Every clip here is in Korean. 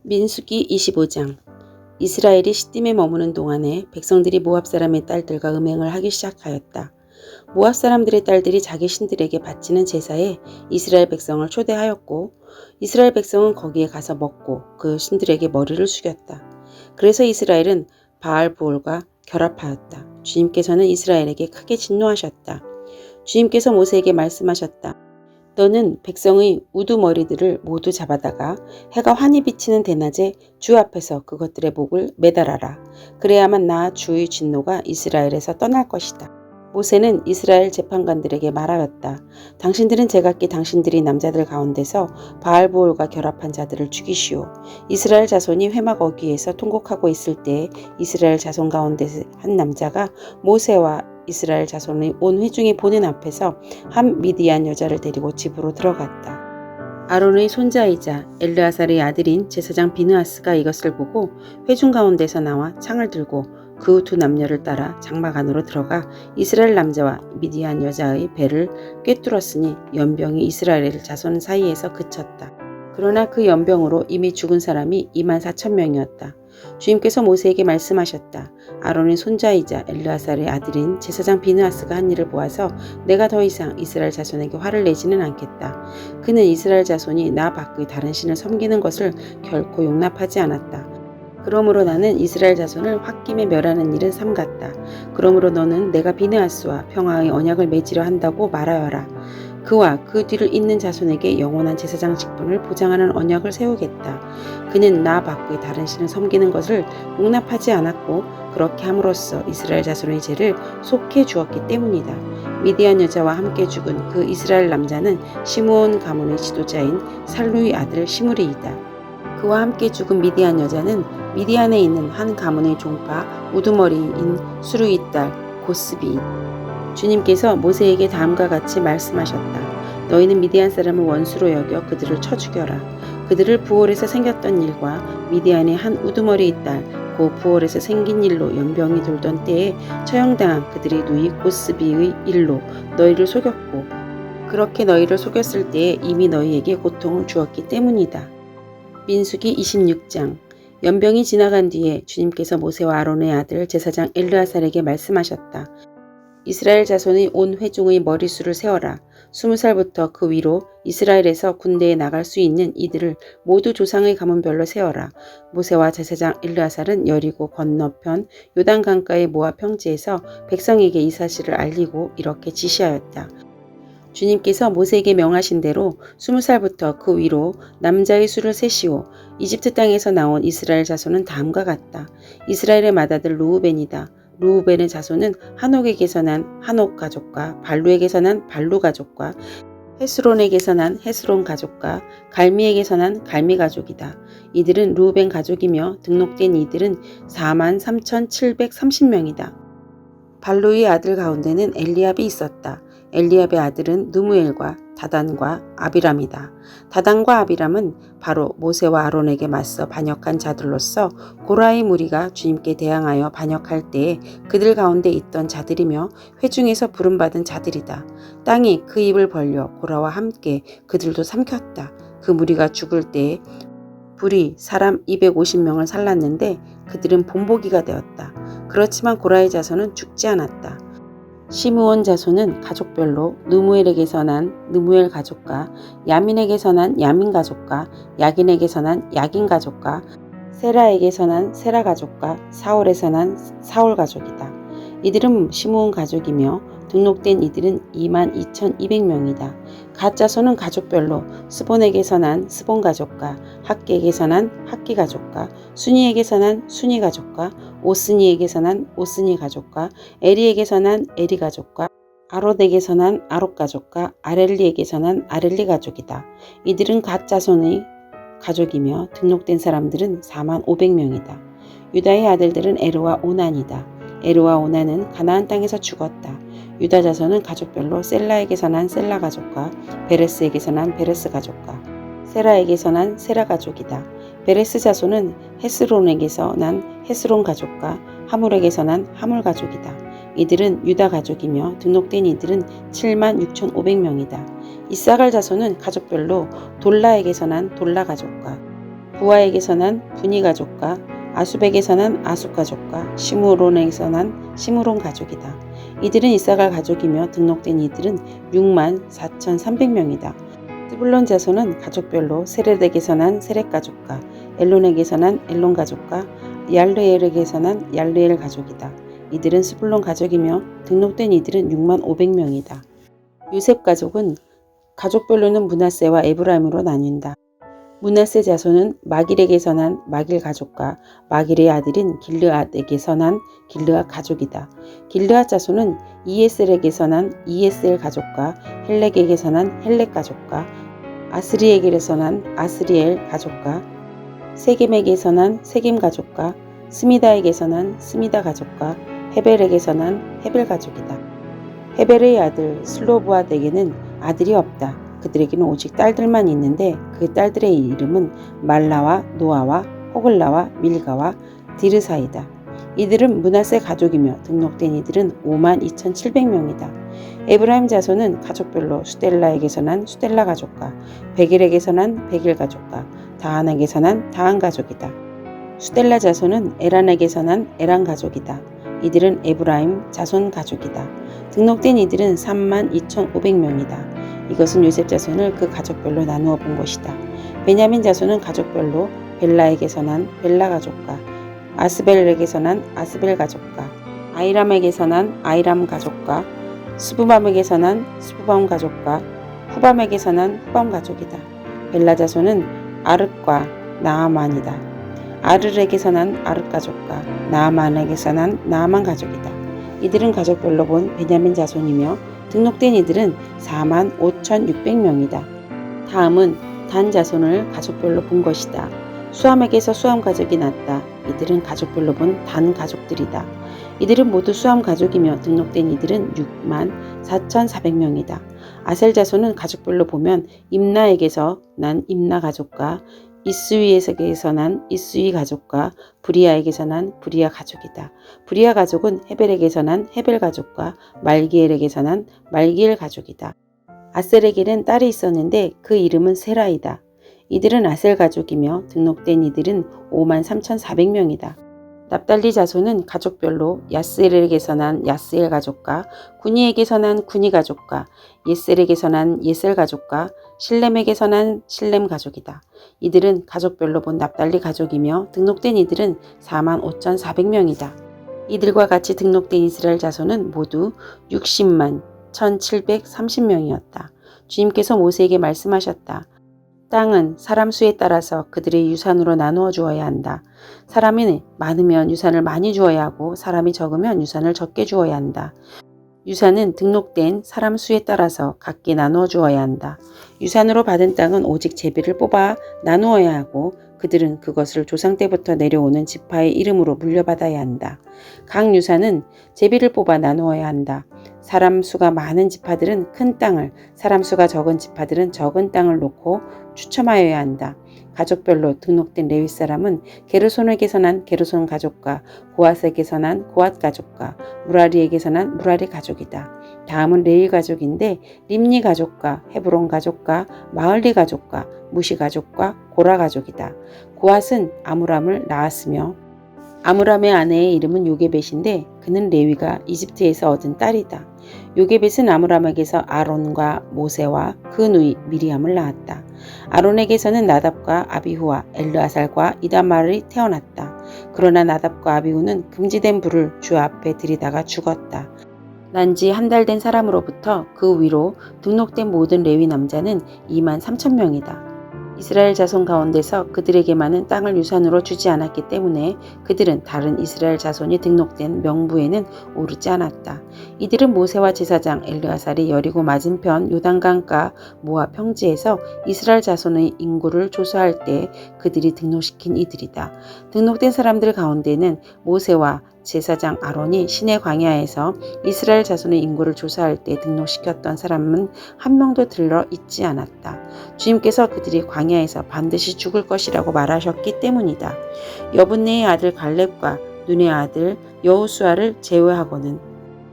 민수기 25장. 이스라엘이 시딤에 머무는 동안에 백성들이 모압 사람의 딸들과 음행을 하기 시작하였다. 모압 사람들의 딸들이 자기 신들에게 바치는 제사에 이스라엘 백성을 초대하였고, 이스라엘 백성은 거기에 가서 먹고 그 신들에게 머리를 숙였다. 그래서 이스라엘은 바알브올과 결합하였다. 주님께서는 이스라엘에게 크게 진노하셨다. 주님께서 모세에게 말씀하셨다. 너는 백성의 우두머리들을 모두 잡아다가 해가 환히 비치는 대낮에 주 앞에서 그것들의 목을 매달아라. 그래야만 나 주의 진노가 이스라엘에서 떠날 것이다. 모세는 이스라엘 재판관들에게 말하였다. 당신들은 제각기 당신들이 남자들 가운데서 바알브올과 결합한 자들을 죽이시오. 이스라엘 자손이 회막 어귀에서 통곡하고 있을 때에 이스라엘 자손 가운데 한 남자가 모세와 이스라엘 자손의 온 회중이 보는 앞에서 한 미디안 여자를 데리고 집으로 들어갔다. 아론의 손자이자 엘르아살의 아들인 제사장 비느하스가 이것을 보고 회중 가운데서 나와 창을 들고 그 두 남녀를 따라 장막 안으로 들어가 이스라엘 남자와 미디안 여자의 배를 꿰뚫었으니 연병이 이스라엘 자손 사이에서 그쳤다. 그러나 그 연병으로 이미 죽은 사람이 24,000명이었다. 주님께서 모세에게 말씀하셨다. 아론의 손자이자 엘르아살의 아들인 제사장 비느하스가 한 일을 보아서 내가 더 이상 이스라엘 자손에게 화를 내지는 않겠다. 그는 이스라엘 자손이 나 밖의 다른 신을 섬기는 것을 결코 용납하지 않았다. 그러므로 나는 이스라엘 자손을 홧김에 멸하는 일은 삼갔다. 그러므로 너는 내가 비느하스와 평화의 언약을 맺으려 한다고 말하여라. 그와 그 뒤를 잇는 자손에게 영원한 제사장 직분을 보장하는 언약을 세우겠다. 그는 나 밖의 다른 신을 섬기는 것을 용납하지 않았고 그렇게 함으로써 이스라엘 자손의 죄를 속해 주었기 때문이다. 미디안 여자와 함께 죽은 그 이스라엘 남자는 시므온 가문의 지도자인 살루의 아들 시므리이다. 그와 함께 죽은 미디안 여자는 미디안에 있는 한 가문의 종파 우두머리인 수르의 딸 고스비. 주님께서 모세에게 다음과 같이 말씀하셨다. 너희는 미디안 사람을 원수로 여겨 그들을 쳐 죽여라. 그들을 부올에서 생겼던 일과 미디안의 한 우두머리의 딸 고 부올에서 생긴 일로 연병이 돌던 때에 처형당한 그들의 누이 고스비의 일로 너희를 속였고 그렇게 너희를 속였을 때에 이미 너희에게 고통을 주었기 때문이다. 민수기 26장. 연병이 지나간 뒤에 주님께서 모세와 아론의 아들 제사장 엘르아살에게 말씀하셨다. 이스라엘 자손의 온 회중의 머리수를 세어라. 20살부터 그 위로 이스라엘에서 군대에 나갈 수 있는 이들을 모두 조상의 가문별로 세어라. 모세와 제사장 엘르아살은 여리고 건너편 요단 강가의 모압 평지에서 백성에게 이 사실을 알리고 이렇게 지시하였다. 주님께서 모세에게 명하신 대로 20살부터 그 위로 남자의 수를 세시오. 이집트 땅에서 나온 이스라엘 자손은 다음과 같다. 이스라엘의 맏아들 루우벤이다. 루우벤의 자손은 한옥에게서 난 한옥 가족과 발루에게서 난 발루 가족과 헤스론에게서 난 헤스론 가족과 갈미에게서 난 갈미 가족이다. 이들은 루우벤 가족이며 등록된 이들은 43,730명이다. 발루의 아들 가운데는 엘리압이 있었다. 엘리압의 아들은 느무엘과 다단과 아비람이다. 다단과 아비람은 바로 모세와 아론에게 맞서 반역한 자들로서 고라의 무리가 주님께 대항하여 반역할 때에 그들 가운데 있던 자들이며 회중에서 부름받은 자들이다. 땅이 그 입을 벌려 고라와 함께 그들도 삼켰다. 그 무리가 죽을 때에 불이 사람 250명을 살랐는데 그들은 본보기가 되었다. 그렇지만 고라의 자손은 죽지 않았다. 시므온 자손은 가족별로 느무엘에게서 난 느무엘 가족과 야민에게서 난 야민 가족과 야긴에게서 난 야긴 가족과 세라에게서 난 세라 가족과 사울에서 난 사울 가족이다. 이들은 시므온 가족이며 등록된 이들은 22,200명이다. 갓 자손은 가족별로 스본에게서 난 스본 가족과 학기에게서 난 학기 가족과 순이에게서 난 순이 가족과 오스니에게서 난 오스니 가족과 에리에게서 난 에리 가족과 아롯에게서 난 아롯 가족과 아렐리에게서 난 아렐리 가족이다. 이들은 갓 자손의 가족이며 등록된 사람들은 45,000명이다. 유다의 아들들은 에르와 오난이다. 에르와 오난은 가나안 땅에서 죽었다. 유다 자손은 가족별로 셀라에게서 난 셀라 가족과 베레스에게서 난 베레스 가족과 세라에게서 난 세라 가족이다. 베레스 자손은 헤스론에게서 난 헤스론 가족과 하물에게서 난 하물 가족이다. 이들은 유다 가족이며 등록된 이들은 76,500명이다. 이사갈 자손은 가족별로 돌라에게서 난 돌라 가족과 부하에게서 난 분이 가족과 아숲에게서 난 아숲 가족과 시므론에게서 난 시므론 가족이다. 이들은 이사갈 가족이며 등록된 이들은 6만 4,300명이다. 스불론 자손은 가족별로 세렛에게서 난 세렛 가족과 엘론에게서 난 엘론 가족과 얄르엘에게서 난 얄르엘 가족이다. 이들은 스불론 가족이며 등록된 이들은 6만 500명이다. 요셉 가족은 가족별로는 므낫세와 에브라임으로 나뉜다. 므낫세 자손은 마길에게서 난 마길 가족과 마길의 아들인 길르앗에게서 난 길르앗 가족이다. 길르앗 자손은 이에셀에게서 난 이에셀 가족과 헬렉에게서 난 헬렉 가족과 아스리에게서 난 아스리엘 가족과 세겜에게서 난 세겜 가족과 스미다에게서 난 스미다 가족과 헤벨에게서 난 헤벨 가족이다. 헤벨의 아들 슬로브앗에게는 아들이 없다. 그들에게는 오직 딸들만 있는데 그 딸들의 이름은 말라와 노아와 호글라와 밀가와 디르사이다. 이들은 므낫세 가족이며 등록된 이들은 5만 2,700명이다. 에브라임 자손은 가족별로 수델라에게서 난 수델라 가족과 베길에게서 난 베길 가족과 다한에게서 난 다한 가족이다. 수델라 자손은 에란에게서 난 에란 가족이다. 이들은 에브라임 자손 가족이다. 등록된 이들은 3만 2,500명이다. 이것은 요셉 자손을 그 가족별로 나누어 본 것이다. 베냐민 자손은 가족별로 벨라에게서 난 벨라 가족과 아스벨에게서 난 아스벨 가족과 아이람에게서 난 아이람 가족과 스부밤에게서 난 스부밤 가족과 후밤에게서 난 후밤 가족이다. 벨라 자손은 아르과 나아만이다. 아르에게서 난 아르 가족과 나아만에게서 난 나아만 가족이다. 이들은 가족별로 본 베냐민 자손이며 등록된 이들은 4만 5,600명이다. 다음은 단 자손을 가족별로 본 것이다. 수함에게서 수함 가족이 났다. 이들은 가족별로 본 단 가족들이다. 이들은 모두 수함 가족이며 등록된 이들은 6만 4,400명이다. 아셀 자손은 가족별로 보면 임나에게서 난 임나 가족과 이스위에게서 난 이스위 가족과 브리아에게서 난 브리아 가족이다. 브리아 가족은 헤벨에게서 난 헤벨 가족과 말기엘에게서 난 말기엘 가족이다. 아셀에게는 딸이 있었는데 그 이름은 세라이다. 이들은 아셀 가족이며 등록된 이들은 5만 3,400명이다. 납달리 자손은 가족별로 야스엘에게서 난 야스엘 가족과 구니에게서 난 구니 가족과 예셀에게서 난 예셀 가족과 실렘에게서 난 실렘 가족이다. 이들은 가족별로 본 납달리 가족이며 등록된 이들은 4만 5,400명이다. 이들과 같이 등록된 이스라엘 자손은 모두 60만 1,730명이었다. 주님께서 모세에게 말씀하셨다. 땅은 사람 수에 따라서 그들의 유산으로 나누어 주어야 한다. 사람이 많으면 유산을 많이 주어야 하고 사람이 적으면 유산을 적게 주어야 한다. 유산은 등록된 사람 수에 따라서 각기 나누어 주어야 한다. 유산으로 받은 땅은 오직 제비를 뽑아 나누어야 하고 그들은 그것을 조상 때부터 내려오는 지파의 이름으로 물려받아야 한다. 각 유산은 제비를 뽑아 나누어야 한다. 사람 수가 많은 지파들은 큰 땅을, 사람 수가 적은 지파들은 적은 땅을 놓고 추첨하여야 한다. 가족별로 등록된 레위 사람은 게르손에게서 난 게르손 가족과 고앗에게서 난 고앗 가족과 무라리에게서 난 무라리 가족이다. 다음은 레위 가족인데 림니 가족과 헤브론 가족과 마을리 가족과 무시 가족과 고라 가족이다. 고앗은 아므람을 낳았으며 아므람의 아내의 이름은 요게벳인데 그는 레위가 이집트에서 얻은 딸이다. 요게벳은 아므람에게서 아론과 모세와 그 누이 미리암을 낳았다. 아론에게서는 나답과 아비후와 엘르아살과 이다말이 태어났다. 그러나 나답과 아비후는 금지된 불을 주 앞에 들이다가 죽었다. 난지 한 달 된 사람으로부터 그 위로 등록된 모든 레위 남자는 2만 3천 명이다. 이스라엘 자손 가운데서 그들에게만은 땅을 유산으로 주지 않았기 때문에 그들은 다른 이스라엘 자손이 등록된 명부에는 오르지 않았다. 이들은 모세와 제사장 엘르아살이 여리고 맞은편 요단강가 모압 평지에서 이스라엘 자손의 인구를 조사할 때 그들이 등록시킨 이들이다. 등록된 사람들 가운데는 모세와 제사장 아론이 시내 광야에서 이스라엘 자손의 인구를 조사할 때 등록시켰던 사람은 한 명도 들러 있지 않았다. 주님께서 그들이 광야에서 반드시 죽을 것이라고 말하셨기 때문이다. 여분네의 아들 갈렙과 눈의 아들 여호수아를 제외하고는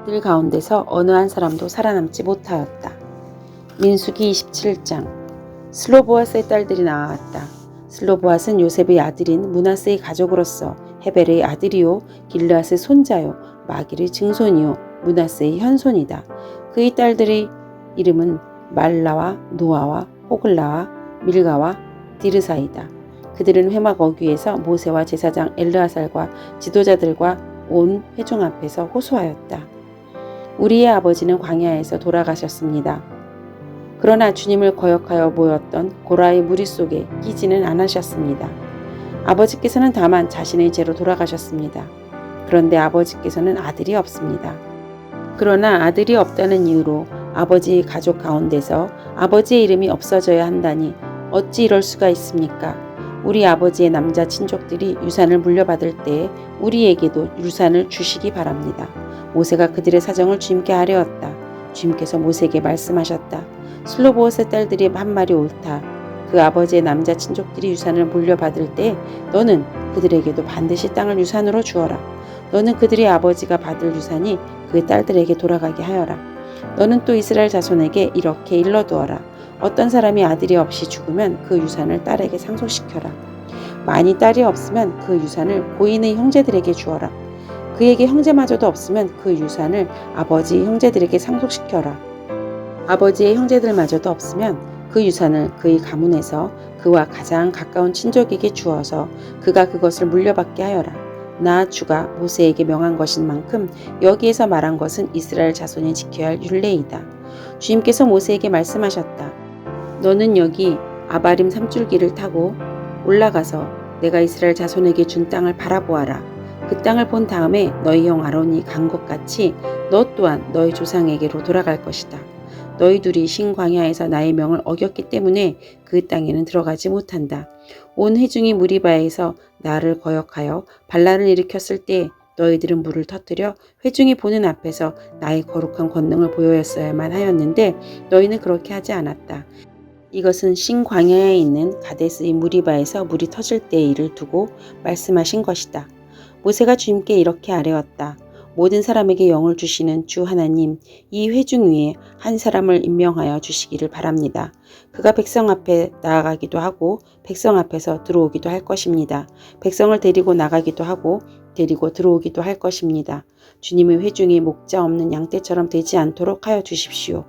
그들 가운데서 어느 한 사람도 살아남지 못하였다. 민수기 27장 슬로보아스의 딸들이 나아왔다. 슬로보앗은 요셉의 아들인 므낫세의 가족으로서 헤벨의 아들이요 길르앗의 손자요 마길의 증손이요 므낫세의 현손이다. 그의 딸들의 이름은 말라와 노아와 호글라와 밀가와 디르사이다. 그들은 회막 어귀에서 모세와 제사장 엘르아살과 지도자들과 온 회중 앞에서 호소하였다. 우리의 아버지는 광야에서 돌아가셨습니다. 그러나 주님을 거역하여 모였던 고라의 무리 속에 끼지는 않으셨습니다. 아버지께서는 다만 자신의 죄로 돌아가셨습니다. 그런데 아버지께서는 아들이 없습니다. 그러나 아들이 없다는 이유로 아버지의 가족 가운데서 아버지의 이름이 없어져야 한다니 어찌 이럴 수가 있습니까? 우리 아버지의 남자 친족들이 유산을 물려받을 때에 우리에게도 유산을 주시기 바랍니다. 모세가 그들의 사정을 주님께 아뢰었다. 주님께서 모세에게 말씀하셨다. 슬로보옷의 딸들이 한 말이 옳다. 그 아버지의 남자 친족들이 유산을 물려받을 때 너는 그들에게도 반드시 땅을 유산으로 주어라. 너는 그들의 아버지가 받을 유산이 그 딸들에게 돌아가게 하여라. 너는 또 이스라엘 자손에게 이렇게 일러두어라. 어떤 사람이 아들이 없이 죽으면 그 유산을 딸에게 상속시켜라. 만일 딸이 없으면 그 유산을 고인의 형제들에게 주어라. 그에게 형제마저도 없으면 그 유산을 아버지의 형제들에게 상속시켜라. 아버지의 형제들마저도 없으면 그 유산을 그의 가문에서 그와 가장 가까운 친족에게 주어서 그가 그것을 물려받게 하여라. 나 주가 모세에게 명한 것인 만큼 여기에서 말한 것은 이스라엘 자손이 지켜야 할 율례이다. 주님께서 모세에게 말씀하셨다. 너는 여기 아바림 삼줄기를 타고 올라가서 내가 이스라엘 자손에게 준 땅을 바라보아라. 그 땅을 본 다음에 너희 형 아론이 간 것 같이 너 또한 너희 조상에게로 돌아갈 것이다. 너희 둘이 신광야에서 나의 명을 어겼기 때문에 그 땅에는 들어가지 못한다. 온 회중이 무리바에서 나를 거역하여 반란을 일으켰을 때 너희들은 물을 터뜨려 회중이 보는 앞에서 나의 거룩한 권능을 보여였어야만 하였는데 너희는 그렇게 하지 않았다. 이것은 신광야에 있는 가데스의 무리바에서 물이 터질 때의 일을 두고 말씀하신 것이다. 모세가 주님께 이렇게 아뢰었다. 모든 사람에게 영을 주시는 주 하나님, 이 회중 위에 한 사람을 임명하여 주시기를 바랍니다. 그가 백성 앞에 나아가기도 하고 백성 앞에서 들어오기도 할 것입니다. 백성을 데리고 나가기도 하고 데리고 들어오기도 할 것입니다. 주님의 회중이 목자 없는 양떼처럼 되지 않도록 하여 주십시오.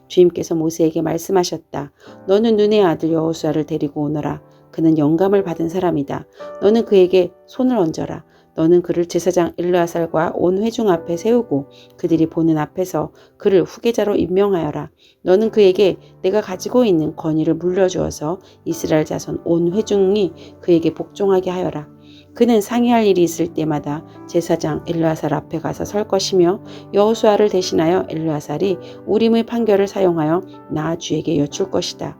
주님께서 모세에게 말씀하셨다. 너는 눈의 아들 여호수아를 데리고 오너라. 그는 영감을 받은 사람이다. 너는 그에게 손을 얹어라. 너는 그를 제사장 엘르아살과 온 회중 앞에 세우고 그들이 보는 앞에서 그를 후계자로 임명하여라. 너는 그에게 내가 가지고 있는 권위를 물려주어서 이스라엘 자손 온 회중이 그에게 복종하게 하여라. 그는 상의할 일이 있을 때마다 제사장 엘르아살 앞에 가서 설 것이며 여호수아를 대신하여 엘르아살이 우림의 판결을 사용하여 나 주에게 여쭐 것이다.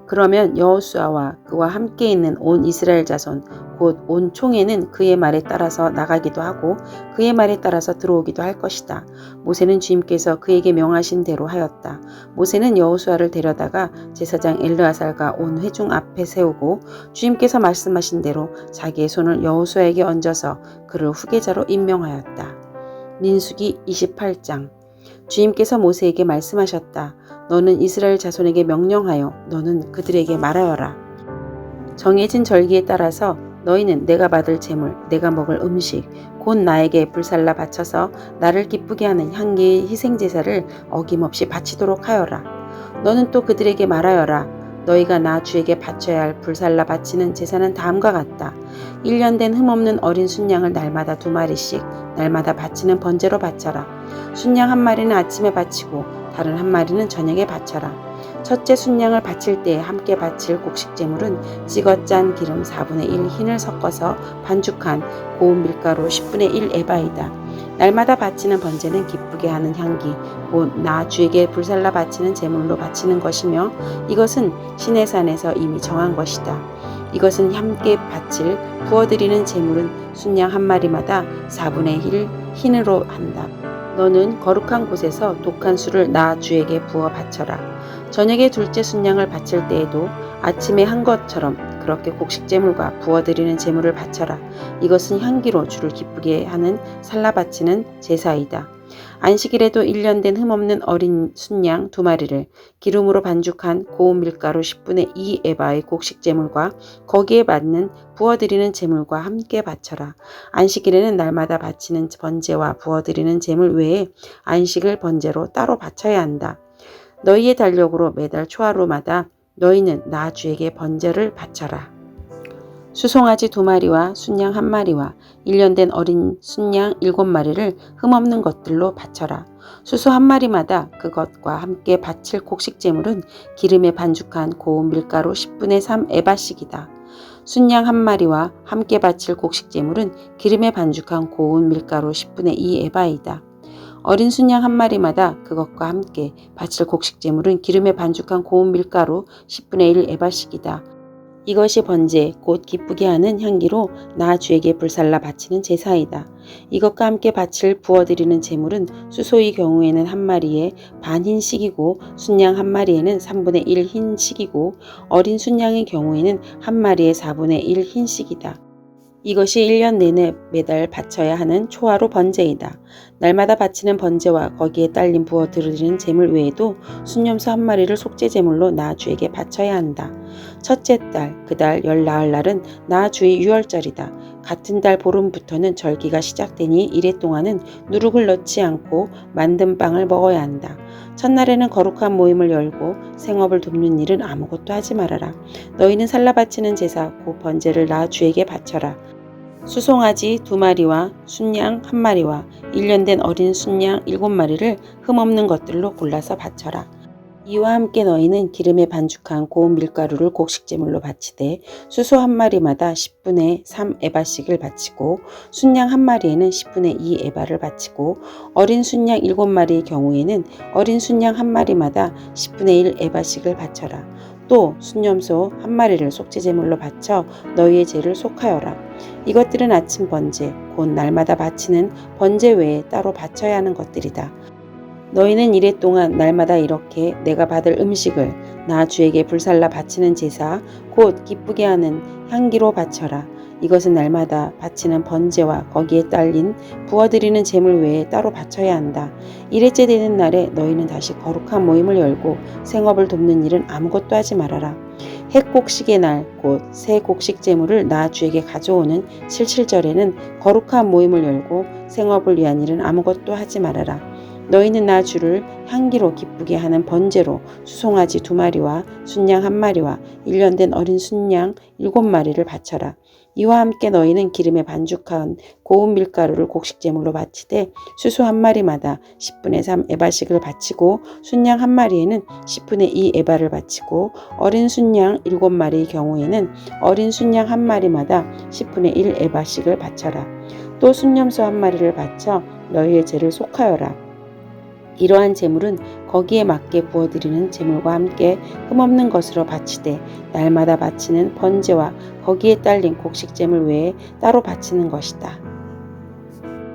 그러면 여호수아와 그와 함께 있는 온 이스라엘 자손 곧 온 총회는 그의 말에 따라서 나가기도 하고 그의 말에 따라서 들어오기도 할 것이다. 모세는 주님께서 그에게 명하신 대로 하였다. 모세는 여호수아를 데려다가 제사장 엘르아살과 온 회중 앞에 세우고 주님께서 말씀하신 대로 자기의 손을 여호수아에게 얹어서 그를 후계자로 임명하였다. 민수기 28장. 주님께서 모세에게 말씀하셨다. 너는 이스라엘 자손에게 명령하여 너는 그들에게 말하여라. 정해진 절기에 따라서 너희는 내가 받을 제물, 내가 먹을 음식, 곧 나에게 불살라 바쳐서 나를 기쁘게 하는 향기의 희생제사를 어김없이 바치도록 하여라. 너는 또 그들에게 말하여라. 너희가 나 주에게 바쳐야 할 불살라 바치는 제사는 다음과 같다. 1년 된 흠없는 어린 순양을 날마다 2마리씩 날마다 바치는 번제로 바쳐라. 순양 1마리는 아침에 바치고 다른 1마리는 저녁에 바쳐라. 첫째 순양을 바칠 때에 함께 바칠 곡식제물은 찍어 짠 기름 4분의 1 흰을 섞어서 반죽한 고운 밀가루 10분의 1 에바이다. 날마다 바치는 번제는 기쁘게 하는 향기, 곧 나 주에게 불살라 바치는 제물로 바치는 것이며 이것은 시내산에서 이미 정한 것이다. 이것은 함께 바칠 부어드리는 제물은 순양 1마리마다 4분의 1 흰으로 한다. 너는 거룩한 곳에서 독한 술을 나 주에게 부어 바쳐라. 저녁에 둘째 순양을 바칠 때에도 아침에 한 것처럼 그렇게 곡식제물과 부어드리는 제물을 바쳐라. 이것은 향기로 주를 기쁘게 하는 살라 바치는 제사이다. 안식일에도 1년 된 흠없는 어린 순양 2마리를 기름으로 반죽한 고운 밀가루 10분의 2 에바의 곡식 제물과 거기에 맞는 부어드리는 제물과 함께 바쳐라. 안식일에는 날마다 바치는 번제와 부어드리는 제물 외에 안식일 번제로 따로 바쳐야 한다. 너희의 달력으로 매달 초하루마다 너희는 나 주에게 번제를 바쳐라. 수송아지 2마리와 순양 1마리와 1년 된 어린 순양 7마리를 흠없는 것들로 바쳐라. 수소 1마리마다 그것과 함께 바칠 곡식 제물은 기름에 반죽한 고운 밀가루 10분의 3 에바씩이다. 순양 1마리와 함께 바칠 곡식 제물은 기름에 반죽한 고운 밀가루 10분의 2 에바이다. 어린 순양 1마리마다 그것과 함께 바칠 곡식 제물은 기름에 반죽한 고운 밀가루 10분의 1 에바씩이다. 이것이 번제 곧 기쁘게 하는 향기로 나 주에게 불살라 바치는 제사이다. 이것과 함께 바칠 부어드리는 제물은 수소의 경우에는 1마리에 반 흰식이고 순양 1마리에는 3분의 1 흰식이고 어린 순양의 경우에는 1마리에 4분의 1 흰식이다. 이것이 1년 내내 매달 바쳐야 하는 초하루 번제이다. 날마다 바치는 번제와 거기에 딸린 부어드리는 제물 외에도 순염소 1마리를 속죄 제물로 나 주에게 바쳐야 한다. 첫째 달, 그 달 열 나흘 날은 나 주의 유월절이다. 같은 달 보름부터는 절기가 시작되니 이래 동안은 누룩을 넣지 않고 만든 빵을 먹어야 한다. 첫날에는 거룩한 모임을 열고 생업을 돕는 일은 아무것도 하지 말아라. 너희는 살라 바치는 제사 곧 번제를 나 주에게 바쳐라. 수송아지 2마리와 순양 1마리와 1년 된 어린 순양 7마리를 흠없는 것들로 골라서 바쳐라. 이와 함께 너희는 기름에 반죽한 고운 밀가루를 곡식제물로 바치되 수소 1마리마다 10분의 3 에바씩을 바치고 순양 1마리에는 10분의 2 에바를 바치고 어린 순양 7마리의 경우에는 어린 순양 1마리마다 10분의 1 에바씩을 바쳐라. 또 순염소 1마리를 속죄제물로 바쳐 너희의 죄를 속하여라. 이것들은 아침 번제 곧 날마다 바치는 번제 외에 따로 바쳐야 하는 것들이다. 너희는 이래 동안 날마다 이렇게 내가 받을 음식을 나 주에게 불살라 바치는 제사 곧 기쁘게 하는 향기로 바쳐라. 이것은 날마다 바치는 번제와 거기에 딸린 부어드리는 제물 외에 따로 바쳐야 한다. 일회째 되는 날에 너희는 다시 거룩한 모임을 열고 생업을 돕는 일은 아무것도 하지 말아라. 핵곡식의 날 곧 새 곡식 제물을 나 주에게 가져오는 칠칠절에는 거룩한 모임을 열고 생업을 위한 일은 아무것도 하지 말아라. 너희는 나 주를 향기로 기쁘게 하는 번제로 수송아지 2마리와 순양 1마리와 1년 된 어린 순양 7마리를 바쳐라. 이와 함께 너희는 기름에 반죽한 고운 밀가루를 곡식제물로 바치되 수소 1마리마다 10분의 3 에바씩을 바치고 순양 1마리에는 10분의 2 에바를 바치고 어린 순양 7마리의 경우에는 어린 순양 1마리마다 10분의 1 에바씩을 바쳐라. 또 순염소 1마리를 바쳐 너희의 죄를 속하여라. 이러한 제물은 거기에 맞게 부어드리는 제물과 함께 흠없는 것으로 바치되 날마다 바치는 번제와 거기에 딸린 곡식 제물 외에 따로 바치는 것이다.